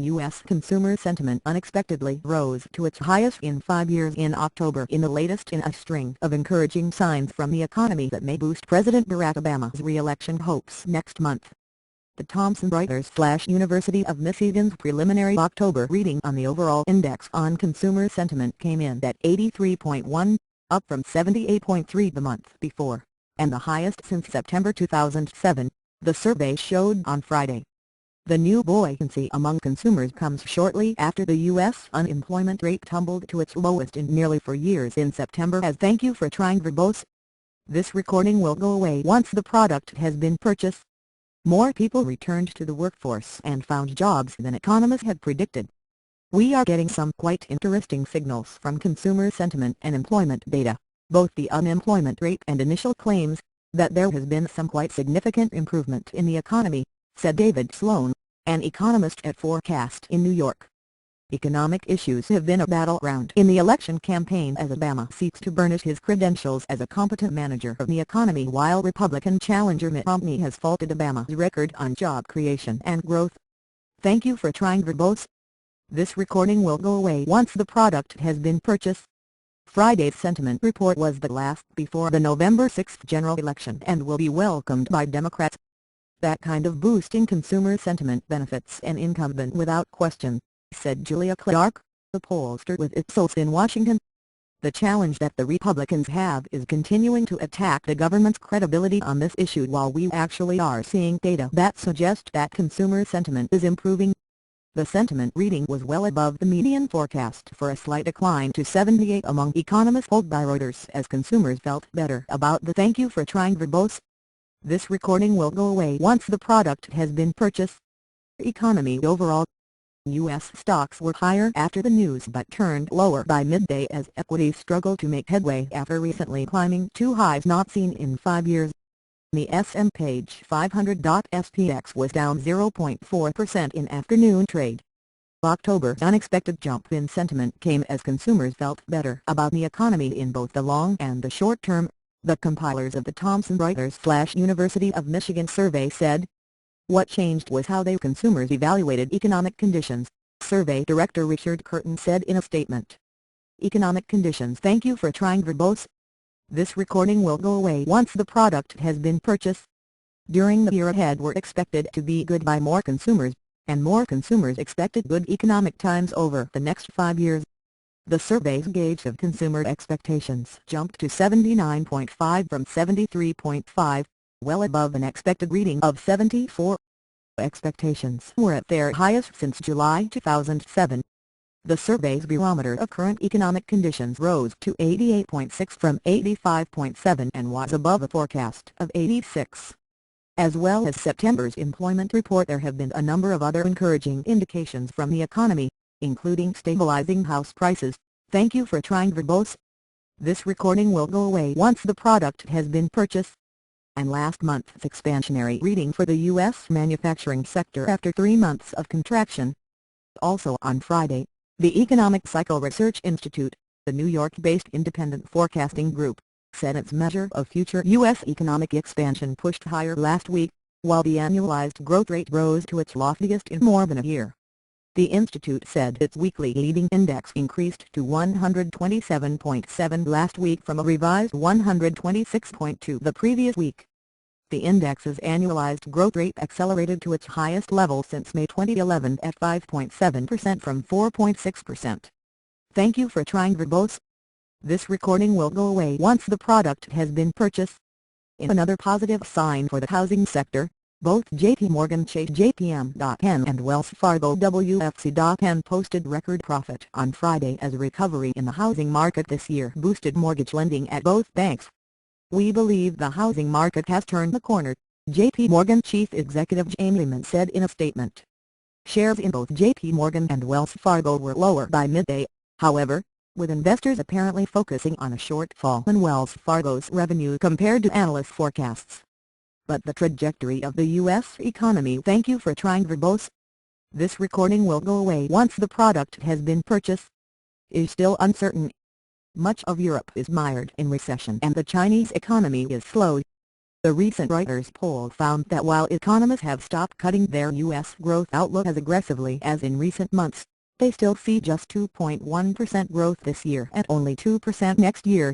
U.S. consumer sentiment unexpectedly rose to its highest in 5 years in October, in the latest in a string of encouraging signs from the economy that may boost President Barack Obama's re-election hopes next month. The Thomson Reuters/University of Michigan's preliminary October reading on the overall index on consumer sentiment came in at 83.1, up from 78.3 the month before, and the highest since September 2007, the survey showed on Friday. The new buoyancy among consumers comes shortly after the U.S. unemployment rate tumbled to its lowest in nearly 4 years in September. As thank you for trying verbose. This recording will go away once the product has been purchased. More people returned to the workforce and found jobs than economists had predicted. We are getting some quite interesting signals from consumer sentiment and employment data, both the unemployment rate and initial claims, that there has been some quite significant improvement in the economy, said David Sloan, an economist at Forecast in New York. Economic issues have been a battleground in the election campaign as Obama seeks to burnish his credentials as a competent manager of the economy, while Republican challenger Mitt Romney has faulted Obama's record on job creation and growth. Thank you for trying verbose. This recording will go away once the product has been purchased. Friday's sentiment report was the last before the November 6 general election and will be welcomed by Democrats. That kind of boost in consumer sentiment benefits an incumbent without question, said Julia Clark, a pollster with Ipsos in Washington. The challenge that the Republicans have is continuing to attack the government's credibility on this issue, while we actually are seeing data that suggest that consumer sentiment is improving. The sentiment reading was well above the median forecast for a slight decline to 78 among economists polled by Reuters, as consumers felt better about the thank you for trying verbose. This recording will go away once the product has been purchased. Economy overall. U.S. stocks were higher after the news but turned lower by midday as equities struggled to make headway after recently climbing to highs not seen in 5 years. The S&P 500. SPX was down 0.4% in afternoon trade. October's unexpected jump in sentiment came as consumers felt better about the economy in both the long and the short term, the compilers of the Thomson Reuters/University of Michigan survey said. What changed was how consumers evaluated economic conditions, survey director Richard Curtin said in a statement. Economic conditions. Thank you for trying verbose. This recording will go away once the product has been purchased. During the year ahead were expected to be good by more consumers, and more consumers expected good economic times over the next 5 years. The survey's gauge of consumer expectations jumped to 79.5 from 73.5, well above an expected reading of 74. Expectations were at their highest since July 2007. The survey's barometer of current economic conditions rose to 88.6 from 85.7 and was above a forecast of 86. As well as September's employment report, there have been a number of other encouraging indications from the economy, including stabilizing house prices. Thank you for trying verbose. This recording will go away once the product has been purchased. And last month's expansionary reading for the U.S. manufacturing sector after 3 months of contraction. Also on Friday, the Economic Cycle Research Institute, the New York-based independent forecasting group, said its measure of future U.S. economic expansion pushed higher last week, while the annualized growth rate rose to its loftiest in more than a year. The institute said its weekly leading index increased to 127.7 last week from a revised 126.2 the previous week. The index's annualized growth rate accelerated to its highest level since May 2011 at 5.7% from 4.6%. Thank you for trying verbose. This recording will go away once the product has been purchased. In another positive sign for the housing sector, both JPMorgan Chase JPM.N and Wells Fargo WFC.N posted record profit on Friday as recovery in the housing market this year boosted mortgage lending at both banks. We believe the housing market has turned the corner, JPMorgan Chief Executive Jamie Dimon said in a statement. Shares in both JPMorgan and Wells Fargo were lower by midday, however, with investors apparently focusing on a shortfall in Wells Fargo's revenue compared to analyst forecasts. But the trajectory of the U.S. economy. Thank you for trying verbose. This recording will go away once the product has been purchased. Is still uncertain. Much of Europe is mired in recession and the Chinese economy is slow. The recent Reuters poll found that while economists have stopped cutting their U.S. growth outlook as aggressively as in recent months, they still see just 2.1% growth this year and only 2% next year.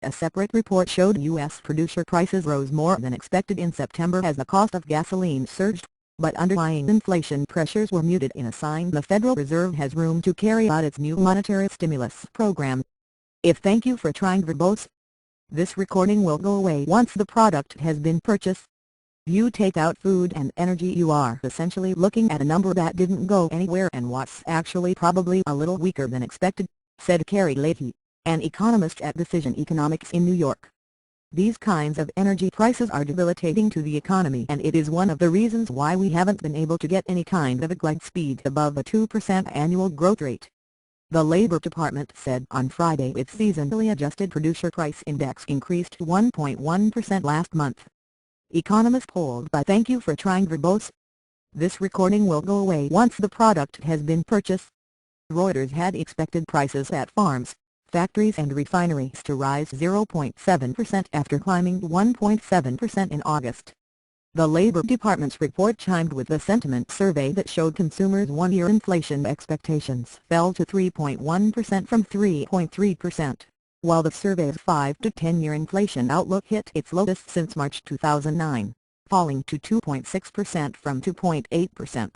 A separate report showed U.S. producer prices rose more than expected in September as the cost of gasoline surged, but underlying inflation pressures were muted in a sign the Federal Reserve has room to carry out its new monetary stimulus program. If thank you for trying verbose. This recording will go away once the product has been purchased. You take out food and energy, you are essentially looking at a number that didn't go anywhere and what's actually probably a little weaker than expected, said Carrie Leahy, an economist at Decision Economics in New York. These kinds of energy prices are debilitating to the economy, and it is one of the reasons why we haven't been able to get any kind of a glide speed above a 2% annual growth rate. The Labor Department said on Friday its seasonally adjusted producer price index increased 1.1% last month. Economists polled by Thank You for Trying verbose. This recording will go away once the product has been purchased. Reuters had expected prices at farms, factories and refineries to rise 0.7% after climbing 1.7% in August. The Labor Department's report chimed with the sentiment survey that showed consumers' one-year inflation expectations fell to 3.1% from 3.3%, while the survey's 5 to 10-year inflation outlook hit its lowest since March 2009, falling to 2.6% from 2.8%.